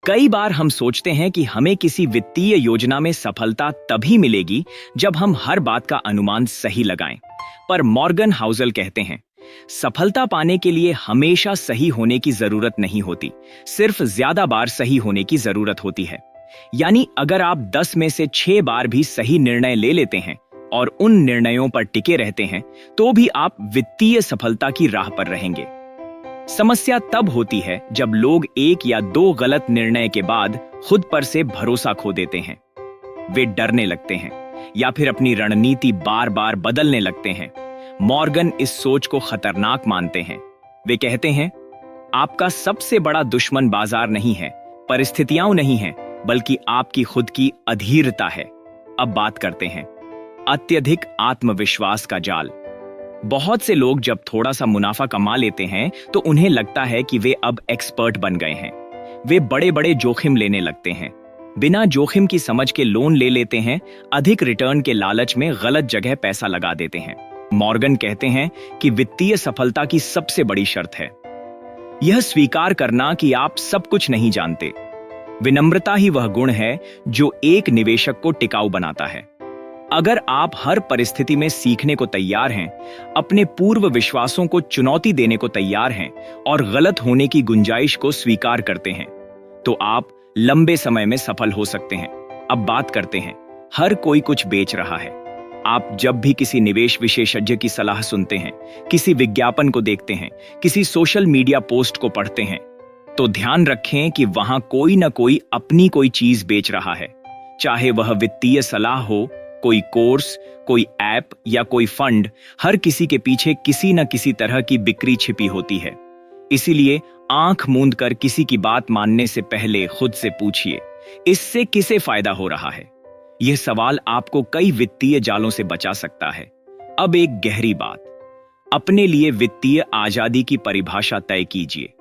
कई बार हम सोचते हैं कि हमें किसी वित्तीय योजना में सफलता तभी मिलेगी जब हम हर बात का अनुमान सही लगाएं। पर मॉर्गन हाउसल कहते हैं, सफलता पाने के लिए हमेशा सही होने की जरूरत नहीं होती, सिर्फ ज्यादा बार सही होने की जरूरत होती है। यानी अगर आप 10 में से 6 बार भी सही निर्णय ले लेते हैं और उन निर्णयों पर टिके रहते हैं, तो भी आप वित्तीय सफलता की राह पर रहेंगे। समस्या तब होती है जब लोग 1 या 2 गलत निर्णय के बाद खुद पर से भरोसा खो देते हैं। वे डरने लगते हैं या फिर अपनी रणनीति बार बार बदलने लगते हैं। मॉर्गन इस सोच को खतरनाक मानते हैं। वे कहते हैं, आपका सबसे बड़ा दुश्मन बाजार नहीं है, परिस्थितियां नहीं है, बल्कि आपकी खुद की अधीरता है। अब बात करते हैं अत्यधिक आत्मविश्वास का जाल। बहुत से लोग जब थोड़ा सा मुनाफा कमा लेते हैं तो उन्हें लगता है कि वे अब एक्सपर्ट बन गए हैं। वे बड़े बड़े जोखिम लेने लगते हैं, बिना जोखिम की समझ के लोन ले लेते हैं, अधिक रिटर्न के लालच में गलत जगह पैसा लगा देते हैं। मॉर्गन कहते हैं कि वित्तीय सफलता की सबसे बड़ी शर्त है यह स्वीकार करना कि आप सब कुछ नहीं जानते। विनम्रता ही वह गुण है जो एक निवेशक को टिकाऊ बनाता है। अगर आप हर परिस्थिति में सीखने को तैयार हैं, अपने पूर्व विश्वासों को चुनौती देने को तैयार हैं और गलत होने की गुंजाइश को स्वीकार करते हैं, तो आप लंबे समय में सफल हो सकते हैं। अब बात करते हैं, हर कोई कुछ बेच रहा है। आप जब भी किसी निवेश विशेषज्ञ की सलाह सुनते हैं, किसी विज्ञापन को देखते हैं, किसी सोशल मीडिया पोस्ट को पढ़ते हैं, तो ध्यान रखें कि वहां कोई ना कोई अपनी कोई चीज बेच रहा है। चाहे वह वित्तीय सलाह हो, कोई कोर्स, कोई ऐप या कोई फंड, हर किसी के पीछे किसी न किसी तरह की बिक्री छिपी होती है। इसीलिए आंख मूंद कर किसी की बात मानने से पहले खुद से पूछिए, इससे किसे फायदा हो रहा है? यह सवाल आपको कई वित्तीय जालों से बचा सकता है। अब एक गहरी बात, अपने लिए वित्तीय आजादी की परिभाषा तय कीजिए।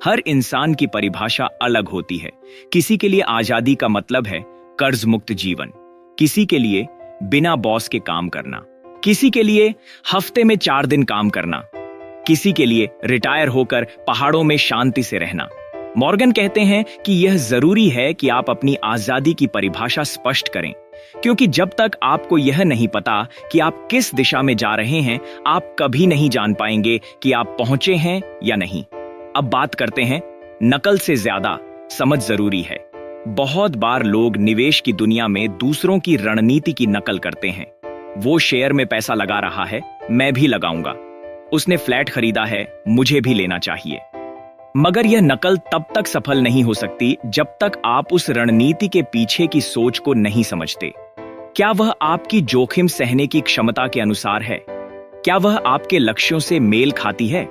हर इंसान की परिभाषा अलग होती है। किसी के लिए आजादी का मतलब है कर्ज मुक्त जीवन, किसी के लिए बिना बॉस के काम करना, किसी के लिए हफ्ते में 4 दिन काम करना, किसी के लिए रिटायर होकर पहाड़ों में शांति से रहना। मॉर्गन कहते हैं कि यह जरूरी है कि आप अपनी आजादी की परिभाषा स्पष्ट करें, क्योंकि जब तक आपको यह नहीं पता कि आप किस दिशा में जा रहे हैं, आप कभी नहीं जान पाएंगे कि आप पहुंचे हैं या नहीं। अब बात करते हैं, नकल से ज्यादा समझ जरूरी है। बहुत बार लोग निवेश की दुनिया में दूसरों की रणनीति की नकल करते हैं। वो शेयर में पैसा लगा रहा है, मैं भी लगाऊंगा। उसने फ्लैट खरीदा है, मुझे भी लेना चाहिए। मगर यह नकल तब तक सफल नहीं हो सकती जब तक आप उस रणनीति के पीछे की सोच को नहीं समझते। क्या वह आपकी जोखिम सहने की क्षमता के अनुसार है? क्या वह आपके लक्ष्यों से मेल खाती है?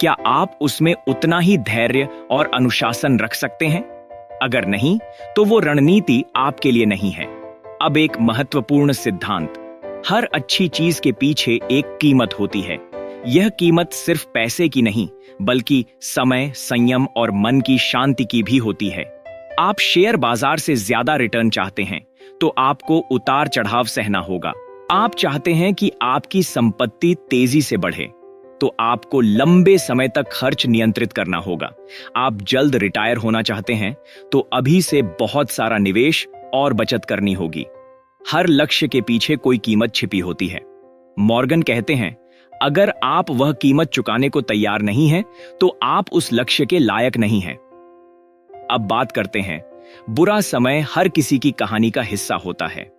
क्या आप उसमें उतना ही धैर्य और अनुशासन रख सकते हैं? अगर नहीं, तो वो रणनीति आपके लिए नहीं है। अब एक महत्वपूर्ण सिद्धांत, हर अच्छी चीज के पीछे एक कीमत होती है। यह कीमत सिर्फ पैसे की नहीं, बल्कि समय, संयम और मन की शांति की भी होती है। आप शेयर बाजार से ज्यादा रिटर्न चाहते हैं, तो आपको उतार चढ़ाव सहना होगा। आप चाहते हैं कि आपकी संपत्ति तेजी से बढ़े, तो आपको लंबे समय तक खर्च नियंत्रित करना होगा। आप जल्द रिटायर होना चाहते हैं, तो अभी से बहुत सारा निवेश और बचत करनी होगी। हर लक्ष्य के पीछे कोई कीमत छिपी होती है। मॉर्गन कहते हैं, अगर आप वह कीमत चुकाने को तैयार नहीं हैं, तो आप उस लक्ष्य के लायक नहीं हैं। अब बात करते हैं, बुरा समय हर किसी की कहानी का हिस्सा होता है।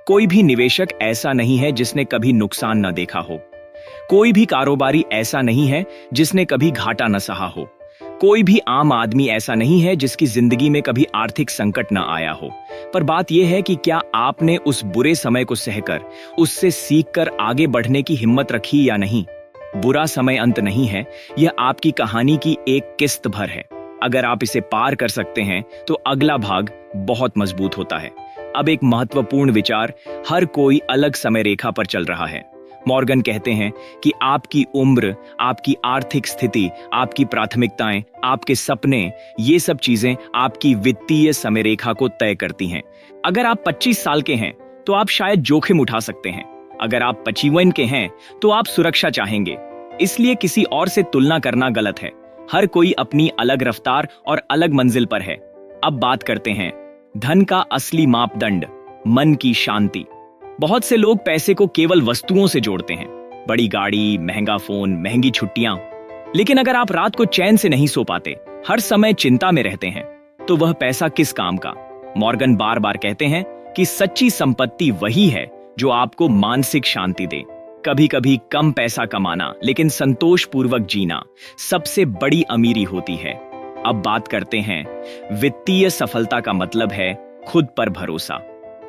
कोई भी निवेशक ऐसा नहीं है जिसने कभी नुकसान न देखा हो। कोई भी कारोबारी ऐसा नहीं है जिसने कभी घाटा न सहा हो। कोई भी आम आदमी ऐसा नहीं है जिसकी जिंदगी में कभी आर्थिक संकट न आया हो। पर बात यह है कि क्या आपने उस बुरे समय को सहकर, उससे सीखकर आगे बढ़ने की हिम्मत रखी या नहीं? बुरा समय अंत नहीं है, यह आपकी कहानी की एक किस्त भर है। अगर आप इसे पार कर सकते हैं, तो अगला भाग बहुत मजबूत होता है। अब एक महत्वपूर्ण विचार, हर कोई अलग समय रेखा पर चल रहा है। मॉर्गन कहते हैं कि आपकी उम्र, आपकी आर्थिक स्थिति, आपकी प्राथमिकताएं, आपके सपने, ये सब चीजें आपकी वित्तीय समय रेखा को तय करती हैं। अगर आप 25 साल के हैं, तो आप शायद जोखिम उठा सकते हैं। अगर आप 55 के हैं, तो आप सुरक्षा चाहेंगे। इसलिए किसी और से तुलना करना गलत है। हर कोई अपनी अलग रफ्तार और अलग मंजिल पर है। अब बात करते हैं धन का असली मापदंड, मन की शांति। बहुत से लोग पैसे को केवल वस्तुओं से जोड़ते हैं, बड़ी गाड़ी, महंगा फोन, महंगी छुट्टियां। लेकिन अगर आप रात को चैन से नहीं सो पाते, हर समय चिंता में रहते हैं, तो वह पैसा किस काम का? मॉर्गन बार बार कहते हैं कि सच्ची संपत्ति वही है जो आपको मानसिक शांति दे। कभी कभी कम पैसा कमाना लेकिन संतोष पूर्वक जीना सबसे बड़ी अमीरी होती है। अब बात करते हैं वित्तीय सफलता का मतलब है खुद पर भरोसा।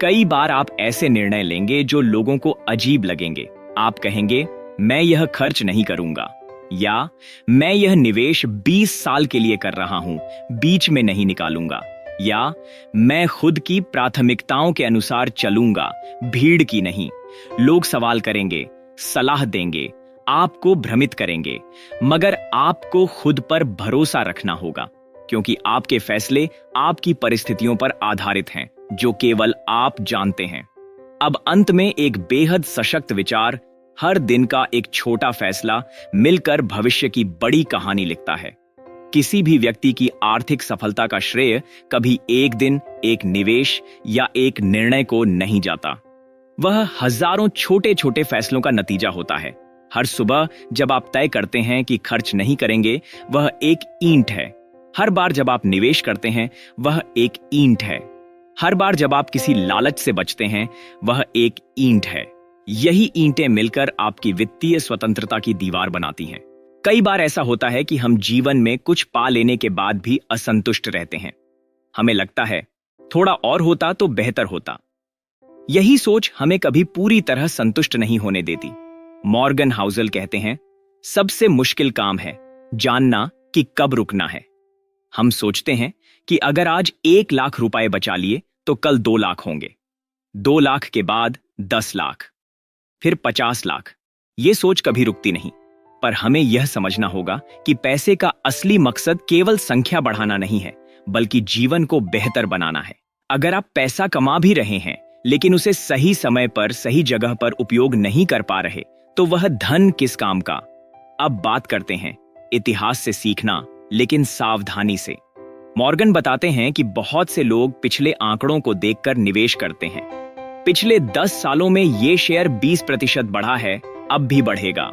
कई बार आप ऐसे निर्णय लेंगे जो लोगों को अजीब लगेंगे। आप कहेंगे, मैं यह खर्च नहीं करूंगा, या मैं यह निवेश 20 साल के लिए कर रहा हूं, बीच में नहीं निकालूंगा, या मैं खुद की प्राथमिकताओं के अनुसार चलूंगा, भीड़ की नहीं। लोग सवाल करेंगे, सलाह देंगे, आपको भ्रमित करेंगे, मगर आपको खुद पर भरोसा रखना होगा, क्योंकि आपके फैसले आपकी परिस्थितियों पर आधारित हैं, जो केवल आप जानते हैं। अब अंत में एक बेहद सशक्त विचार, हर दिन का एक छोटा फैसला मिलकर भविष्य की बड़ी कहानी लिखता है। किसी भी व्यक्ति की आर्थिक सफलता का श्रेय कभी एक दिन, एक निवेश या एक निर्णय को नहीं जाता। वह हजारों छोटे छोटे फैसलों का नतीजा होता है। हर सुबह जब आप तय करते हैं कि खर्च नहीं करेंगे, वह एक ईंट है। हर बार जब आप निवेश करते हैं, वह एक ईंट है। हर बार जब आप किसी लालच से बचते हैं, वह एक ईंट है। यही ईंटें मिलकर आपकी वित्तीय स्वतंत्रता की दीवार बनाती हैं। कई बार ऐसा होता है कि हम जीवन में कुछ पा लेने के बाद भी असंतुष्ट रहते हैं। हमें लगता है थोड़ा और होता तो बेहतर होता। यही सोच हमें कभी पूरी तरह संतुष्ट नहीं होने देती। मॉर्गन हाउसल कहते हैं, सबसे मुश्किल काम है जानना कि कब रुकना है। हम सोचते हैं कि अगर आज 1 लाख रुपए बचा लिए तो कल 2 लाख होंगे, 2 लाख के बाद 10 लाख, फिर 50 लाख। ये सोच कभी रुकती नहीं। पर हमें यह समझना होगा कि पैसे का असली मकसद केवल संख्या बढ़ाना नहीं है, बल्कि जीवन को बेहतर बनाना है। अगर आप पैसा कमा भी रहे हैं लेकिन उसे सही समय पर, सही जगह पर उपयोग नहीं कर पा रहे, तो वह धन किस काम का? अब बात करते हैं इतिहास से सीखना, लेकिन सावधानी से। मॉर्गन बताते हैं कि बहुत से लोग पिछले आंकड़ों को देखकर निवेश करते हैं। पिछले 10 सालों में ये शेयर 20% बढ़ा है, अब भी बढ़ेगा।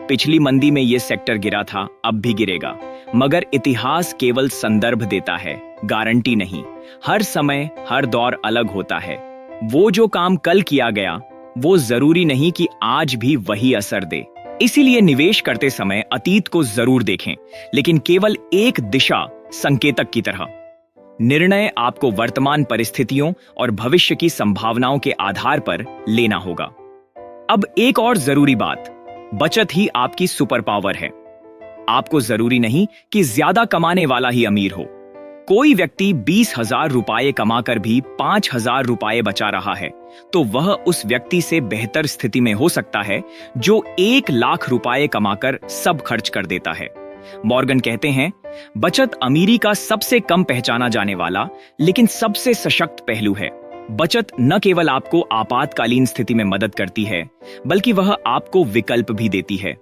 पिछली मंदी में ये सेक्टर गिरा था, अब भी गिरेगा। मगर इतिहास केवल संदर्भ देता है, गारंटी नहीं। हर समय, हर दौर अलग होता है। वो जो काम कल किया गया, वो जरूरी नहीं कि आज भी वही असर दे। इसीलिए निवेश करते समय अतीत को जरूर देखें, लेकिन केवल एक दिशा संकेतक की तरह। निर्णय आपको वर्तमान परिस्थितियों और भविष्य की संभावनाओं के आधार पर लेना होगा। अब एक और जरूरी बात, बचत ही आपकी सुपर पावर है। आपको जरूरी नहीं कि ज्यादा कमाने वाला ही अमीर हो। कोई व्यक्ति 20,000 रुपए कमाकर भी 5,000 रुपए बचा रहा है, तो वह उस व्यक्ति से बेहतर स्थिति में हो सकता है जो 1 लाख रुपए कमाकर सब खर्च कर देता है। मॉर्गन कहते हैं, बचत अमीरी का सबसे कम पहचाना जाने वाला लेकिन सबसे सशक्त पहलू है। बचत न केवल आपको आपातकालीन स्थिति में मदद करती है, बल्कि वह आपको विकल्प भी देती है।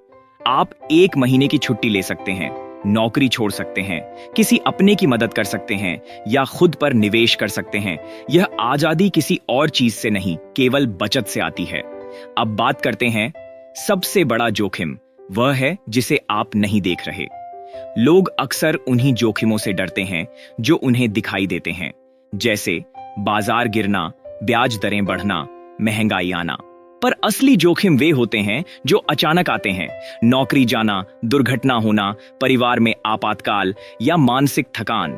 आप 1 महीने की छुट्टी ले सकते हैं, नौकरी छोड़ सकते हैं, किसी अपने की मदद कर सकते हैं, या खुद पर निवेश कर सकते हैं। यह आजादी किसी और चीज से नहीं, केवल बचत से आती है। अब बात करते हैं सबसे बड़ा जोखिम, वह है जिसे आप नहीं देख रहे। लोग अक्सर उन्हीं जोखिमों से डरते हैं जो उन्हें दिखाई देते हैं, जैसे बाजार गिरना, ब्याज दरें बढ़ना, महंगाई आना। पर असली जोखिम वे होते हैं जो अचानक आते हैं। नौकरी जाना, दुर्घटना होना, परिवार में आपातकाल या मानसिक थकान।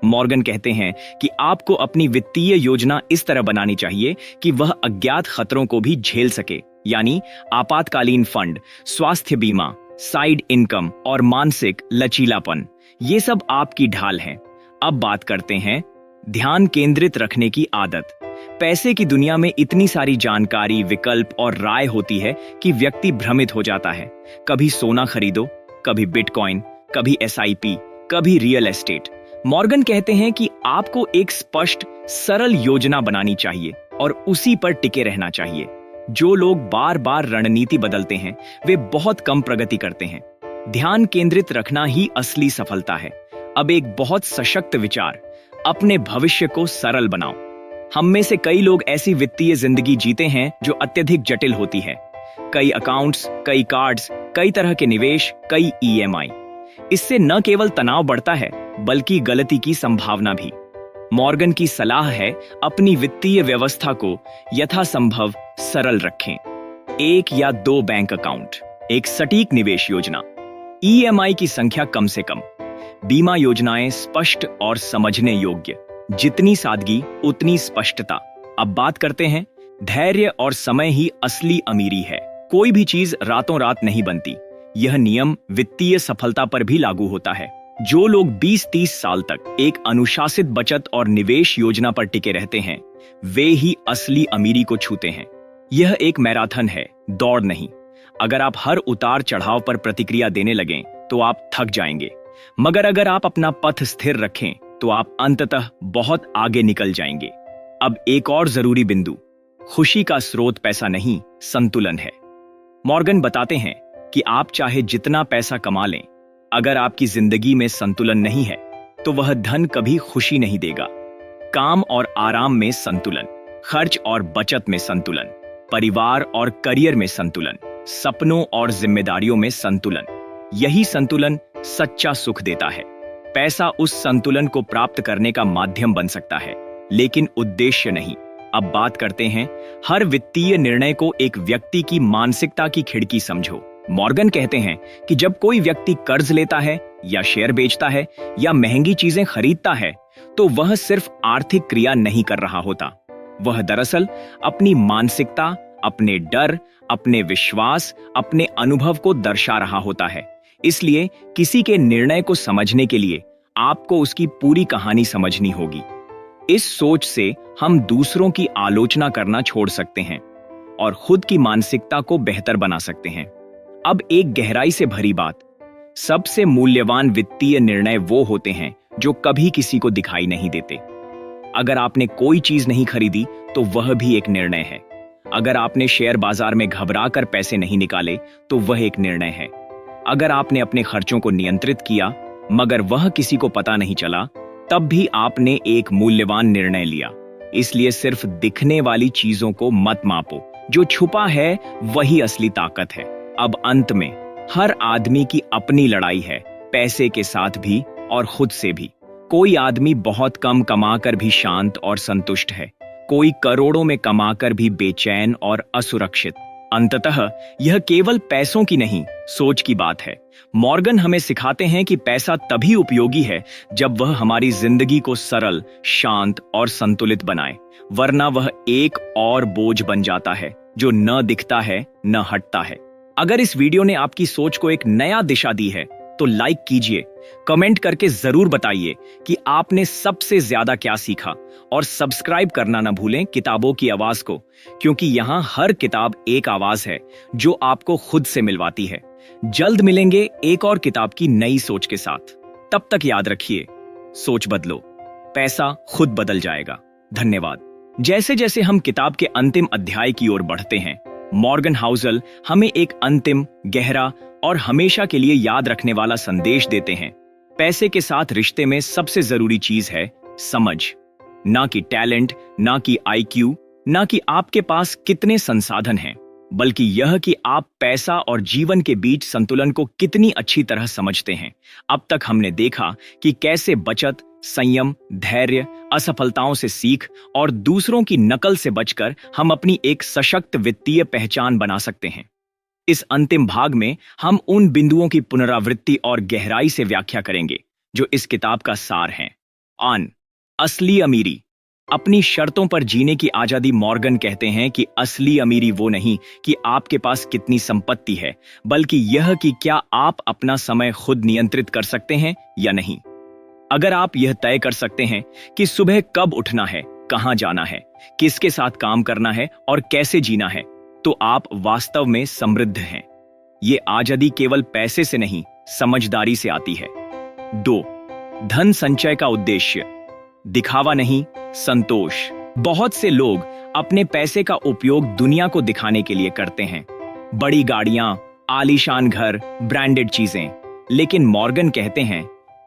मॉर्गन कहते हैं कि आपको अपनी वित्तीय योजना इस तरह बनानी चाहिए कि वह अज्ञात खतरों को भी झेल सके, यानी आपातकालीन फंड, स्वास्थ्य बीमा, साइड इनकम और मानसिक लचीलापन। ये सब आपकी ढाल हैं। अब बात करते हैं ध्यान केंद्रित रखने की आदत। पैसे की दुनिया में इतनी सारी जानकारी, विकल्प और राय होती है कि व्यक्ति भ्रमित हो जाता है। कभी सोना खरीदो, कभी बिटकॉइन, कभी SIP, कभी रियल एस्टेट। मॉर्गन कहते हैं कि आपको एक स्पष्ट, सरल योजना बनानी चाहिए और उसी पर टिके रहना चाहिए। जो लोग बार बार रणनीति बदलते हैं, वे बहुत कम प्रगति करते हैं। ध्यान केंद्रित रखना ही असली सफलता है। अब एक बहुत सशक्त विचार, अपने भविष्य को सरल बनाओ। हम में से कई लोग ऐसी वित्तीय जिंदगी जीते हैं जो अत्यधिक जटिल होती है। कई अकाउंट्स, कई कार्ड्स, कई तरह के निवेश, कई ईएमआई। इससे न केवल तनाव बढ़ता है बल्कि गलती की संभावना भी। मॉर्गन की सलाह है, अपनी वित्तीय व्यवस्था को यथासंभव सरल रखें। 1 या 2 बैंक अकाउंट, एक सटीक निवेश योजना, ईएमआई की संख्या कम से कम, बीमा योजनाएं स्पष्ट और समझने योग्य। जितनी सादगी उतनी स्पष्टता। अब बात करते हैं, धैर्य और समय ही असली अमीरी है। कोई भी चीज रातों रात नहीं बनती। यह नियम वित्तीय सफलता पर भी लागू होता है। जो लोग 20-30 साल तक एक अनुशासित बचत और निवेश योजना पर टिके रहते हैं, वे ही असली अमीरी को छूते हैं। यह एक मैराथन है, दौड़ नहीं। अगर आप हर उतार चढ़ाव पर प्रतिक्रिया देने लगें तो आप थक जाएंगे, मगर अगर आप अपना पथ स्थिर रखें तो आप अंततः बहुत आगे निकल जाएंगे। अब एक और जरूरी बिंदु, खुशी का स्रोत पैसा नहीं, संतुलन है। मॉर्गन बताते हैं कि आप चाहे जितना पैसा कमा लें, अगर आपकी जिंदगी में संतुलन नहीं है तो वह धन कभी खुशी नहीं देगा। काम और आराम में संतुलन, खर्च और बचत में संतुलन, परिवार और करियर में संतुलन, सपनों और जिम्मेदारियों में संतुलन, यही संतुलन सच्चा सुख देता है। पैसा उस संतुलन को प्राप्त करने का माध्यम बन सकता है, लेकिन उद्देश्य नहीं। अब बात करते हैं, हर वित्तीय निर्णय को एक व्यक्ति की मानसिकता की खिड़की समझो। मॉर्गन कहते हैं कि जब कोई व्यक्ति कर्ज लेता है या शेयर बेचता है या महंगी चीजें खरीदता है, तो वह सिर्फ आर्थिक क्रिया नहीं कर रहा होता। वह दरअसल अपनी मानसिकता, अपने डर, अपने विश्वास, अपने अनुभव को दर्शा रहा होता है। इसलिए किसी के निर्णय को समझने के लिए आपको उसकी पूरी कहानी समझनी होगी। इस सोच से हम दूसरों की आलोचना करना छोड़ सकते हैं और खुद की मानसिकता को बेहतर बना सकते हैं। अब एक गहराई से भरी बात, सबसे मूल्यवान वित्तीय निर्णय वो होते हैं जो कभी किसी को दिखाई नहीं देते। अगर आपने कोई चीज नहीं खरीदी तो वह भी एक निर्णय है। अगर आपने शेयर बाजार में घबराकर पैसे नहीं निकाले तो वह एक निर्णय है। अगर आपने अपने खर्चों को नियंत्रित किया मगर वह किसी को पता नहीं चला, तब भी आपने एक मूल्यवान निर्णय लिया। इसलिए सिर्फ दिखने वाली चीजों को मत मापो, जो छुपा है वही असली ताकत है। अब अंत में, हर आदमी की अपनी लड़ाई है, पैसे के साथ भी और खुद से भी। कोई आदमी बहुत कम कमाकर भी शांत और संतुष्ट है, कोई करोड़ों में कमाकर भी बेचैन और असुरक्षित। अंततः यह केवल पैसों की नहीं, सोच की बात है। मॉर्गन हमें सिखाते हैं कि पैसा तभी उपयोगी है जब वह हमारी जिंदगी को सरल, शांत और संतुलित बनाए, वरना वह एक और बोझ बन जाता है जो न दिखता है न हटता है। अगर इस वीडियो ने आपकी सोच को एक नया दिशा दी है तो लाइक कीजिए, कमेंट करके जरूर बताइए कि आपने सबसे ज्यादा क्या सीखा, और सब्सक्राइब करना न भूलें किताबों की आवाज को, क्योंकि यहाँ हर किताब एक आवाज है जो आपको खुद से मिलवाती है। जल्द मिलेंगे एक और किताब की नई सोच के साथ। तब तक याद रखिए, सोच बदलो, पैसा खुद बदल जाएगा। धन्यवाद। जैसे जैसे हम किताब के अंतिम अध्याय की ओर बढ़ते हैं, मॉर्गन हाउसल हमें एक अंतिम, गहरा और हमेशा के लिए याद रखने वाला संदेश देते हैं। पैसे के साथ रिश्ते में सबसे जरूरी चीज है समझ। ना कि टैलेंट, ना कि आईक्यू, ना कि आपके पास कितने संसाधन हैं, बल्कि यह कि आप पैसा और जीवन के बीच संतुलन को कितनी अच्छी तरह समझते हैं। अब तक हमने देखा कि कैसे बचत, संयम, धैर्य, असफलताओं से सीख और दूसरों की नकल से बचकर हम अपनी एक सशक्त वित्तीय पहचान बना सकते हैं। इस अंतिम भाग में हम उन बिंदुओं की पुनरावृत्ति और गहराई से व्याख्या करेंगे जो इस किताब का सार हैं। असली अमीरी, अपनी शर्तों पर जीने की आजादी। मॉर्गन कहते हैं कि असली अमीरी वो नहीं कि आपके पास कितनी संपत्ति है, बल्कि यह कि क्या आप अपना समय खुद नियंत्रित कर सकते हैं या नहीं। अगर आप यह तय कर सकते हैं कि सुबह कब उठना है, कहां जाना है, किसके साथ काम करना है और कैसे जीना है, तो आप वास्तव में समृद्ध हैं। ये आजादी केवल पैसे से नहीं, समझदारी से आती है। 2. धन संचय का उद्देश्य, दिखावा नहीं, संतोष। बहुत से लोग अपने पैसे का उपयोग दुनिया को दिखाने के लिए करते हैं, बड़ी गाड़ियां, आलीशान घर, ब्रांडेड चीजें। लेकिन मॉर्गन कहते हैं,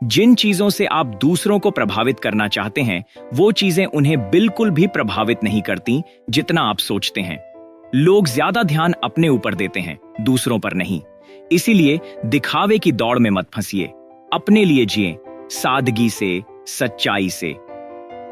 जिन चीजों से आप दूसरों को प्रभावित करना चाहते हैं वो चीजें उन्हें बिल्कुल भी प्रभावित नहीं करती जितना आप सोचते हैं। लोग ज्यादा ध्यान अपने ऊपर देते हैं, दूसरों पर नहीं। इसीलिए दिखावे की दौड़ में मत फंसिए, अपने लिए जिए, सादगी से, सच्चाई से।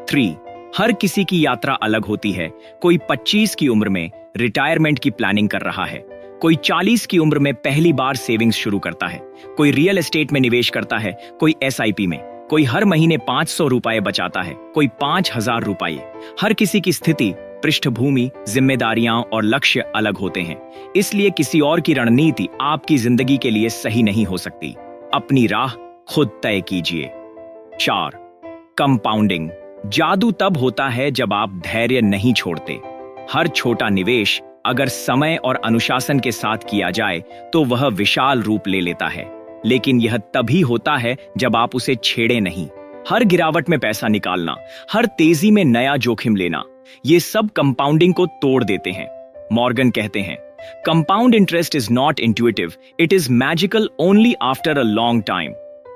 3. हर किसी की यात्रा अलग होती है। कोई 25 की उम्र में रिटायरमेंट की प्लानिंग कर रहा है, कोई 40 की उम्र में पहली बार सेविंग्स शुरू करता है, कोई रियल एस्टेट में निवेश करता है, कोई SIP में, कोई हर महीने 500 रुपए बचाता है, कोई 5000 रुपए। हर किसी की स्थिति, पृष्ठभूमि, जिम्मेदारियां और लक्ष्य अलग होते हैं। इसलिए किसी और की रणनीति आपकी जिंदगी के लिए सही नहीं हो सकती। अपनी राह खुद तय कीजिए। 4. कंपाउंडिंग। जादू तब होता है जब आप धैर्य नहीं छोड़ते। हर छोटा निवेश अगर समय और अनुशासन के साथ किया जाए तो वह विशाल रूप ले लेता है, लेकिन यह तभी होता है जब आप उसे छेड़े नहीं। हर गिरावट में पैसा निकालना, हर तेजी में नया जोखिम लेना, ये सब कंपाउंडिंग को तोड़ देते हैं। मॉर्गन कहते हैं, compound interest is not intuitive, it is magical only after a long time.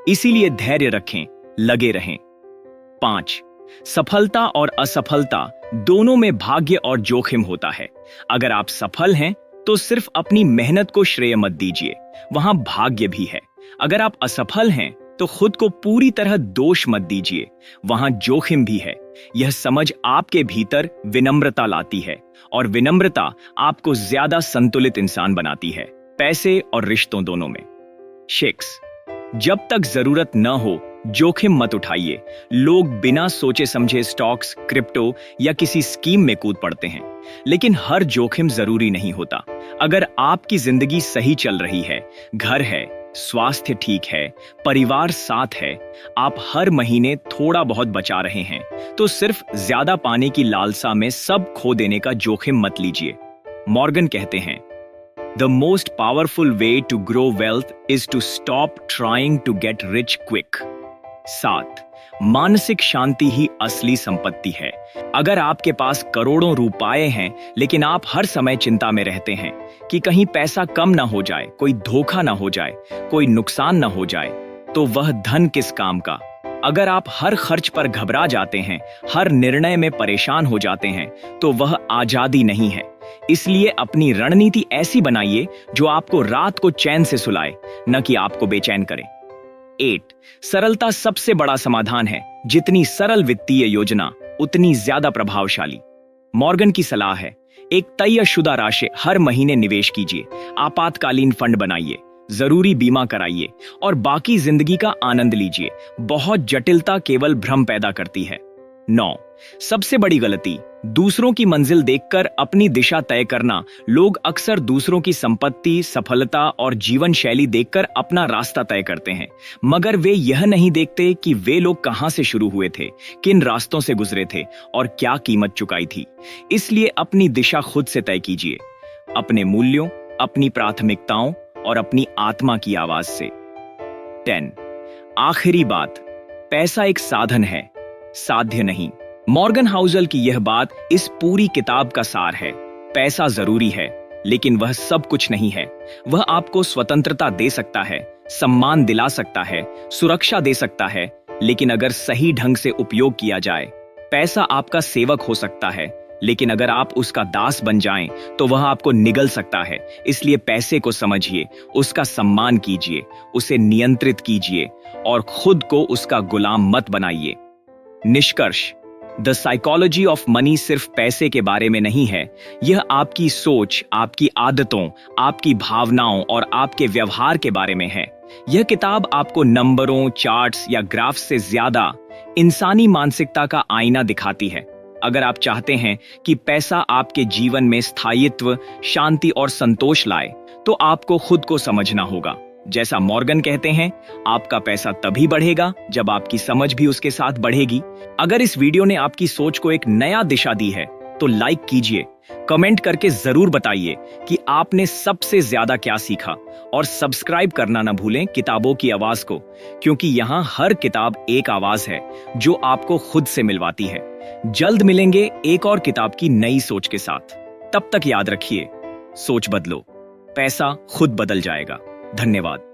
इसीलिए धैर्य रखें, लगे रहें। 5. सफलता और असफलता दोनों में भाग्य और जोखिम होता है। अगर आप सफल हैं तो सिर्फ अपनी मेहनत को श्रेय मत दीजिए, वहां भाग्य भी है। अगर आप असफल हैं तो खुद को पूरी तरह दोष मत दीजिए, वहां जोखिम भी है। यह समझ आपके भीतर विनम्रता लाती है और विनम्रता आपको ज्यादा संतुलित इंसान बनाती है, पैसे और रिश्तों दोनों में। 6. जब तक जरूरत न हो जोखिम मत उठाइए। लोग बिना सोचे समझे स्टॉक्स, क्रिप्टो या किसी स्कीम में कूद पड़ते हैं, लेकिन हर जोखिम जरूरी नहीं होता। अगर आपकी जिंदगी सही चल रही है, घर है, स्वास्थ्य ठीक है, परिवार साथ है, आप हर महीने थोड़ा बहुत बचा रहे हैं, तो सिर्फ ज्यादा पाने की लालसा में सब खो देने का जोखिम मत लीजिए। मॉर्गन कहते हैं, The most powerful way to grow wealth is to stop trying to get rich quick. 7. मानसिक शांति ही असली संपत्ति है। अगर आपके पास करोड़ों रुपए हैं लेकिन आप हर समय चिंता में रहते हैं कि कहीं पैसा कम ना हो जाए, कोई धोखा ना हो जाए, कोई नुकसान ना हो जाए, तो वह धन किस काम का। अगर आप हर खर्च पर घबरा जाते हैं, हर निर्णय में परेशान हो जाते हैं, तो वह आजादी नहीं है। इसलिए अपनी रणनीति ऐसी बनाइए जो आपको रात को चैन से सुलाए, न कि आपको बेचैन करे। 8. सरलता सबसे बड़ा समाधान है। जितनी सरल वित्तीय योजना उतनी ज्यादा प्रभावशाली। मॉर्गन की सलाह है, एक तयशुदा राशि हर महीने निवेश कीजिए, आपातकालीन फंड बनाइए, जरूरी बीमा कराइए और बाकी जिंदगी का आनंद लीजिए। बहुत जटिलता केवल भ्रम पैदा करती है। 9. सबसे बड़ी गलती, दूसरों की मंजिल देखकर अपनी दिशा तय करना। लोग अक्सर दूसरों की संपत्ति, सफलता और जीवन शैली देखकर अपना रास्ता तय करते हैं, मगर वे यह नहीं देखते कि वे लोग कहां से शुरू हुए थे, किन रास्तों से गुजरे थे और क्या कीमत चुकाई थी। इसलिए अपनी दिशा खुद से तय कीजिए, अपने मूल्यों, अपनी प्राथमिकताओं और अपनी आत्मा की आवाज से। 10. आखिरी बात, पैसा एक साधन है, साध्य नहीं। मॉर्गन हाउसल की यह बात इस पूरी किताब का सार है। पैसा जरूरी है, लेकिन वह सब कुछ नहीं है। वह आपको स्वतंत्रता दे सकता है, सम्मान दिला सकता है, सुरक्षा दे सकता है, लेकिन अगर सही ढंग से उपयोग किया जाए। पैसा आपका सेवक हो सकता है, लेकिन अगर आप उसका दास बन जाएं, तो वह आपको निगल सकता है। इसलिए पैसे को समझिए, उसका सम्मान कीजिए, उसे नियंत्रित कीजिए और खुद को उसका गुलाम मत बनाइए। निष्कर्ष, द साइकोलॉजी ऑफ मनी सिर्फ पैसे के बारे में नहीं है। यह आपकी सोच, आपकी आदतों, आपकी भावनाओं और आपके व्यवहार के बारे में है। यह किताब आपको नंबरों, चार्ट्स या ग्राफ्स से ज्यादा इंसानी मानसिकता का आईना दिखाती है। अगर आप चाहते हैं कि पैसा आपके जीवन में स्थायित्व, शांति और संतोष लाए, तो आपको खुद को समझना होगा। जैसा मॉर्गन कहते हैं, आपका पैसा तभी बढ़ेगा जब आपकी समझ भी उसके साथ बढ़ेगी। अगर इस वीडियो ने आपकी सोच को एक नया दिशा दी है तो लाइक कीजिए, कमेंट करके जरूर बताइए कि आपने सबसे ज्यादा क्या सीखा और सब्सक्राइब करना ना भूलें किताबों की आवाज को, क्योंकि यहाँ हर किताब एक आवाज है जो आपको खुद से मिलवाती है। जल्द मिलेंगे एक और किताब की नई सोच के साथ। तब तक याद रखिए, सोच बदलो, पैसा खुद बदल जाएगा। धन्यवाद।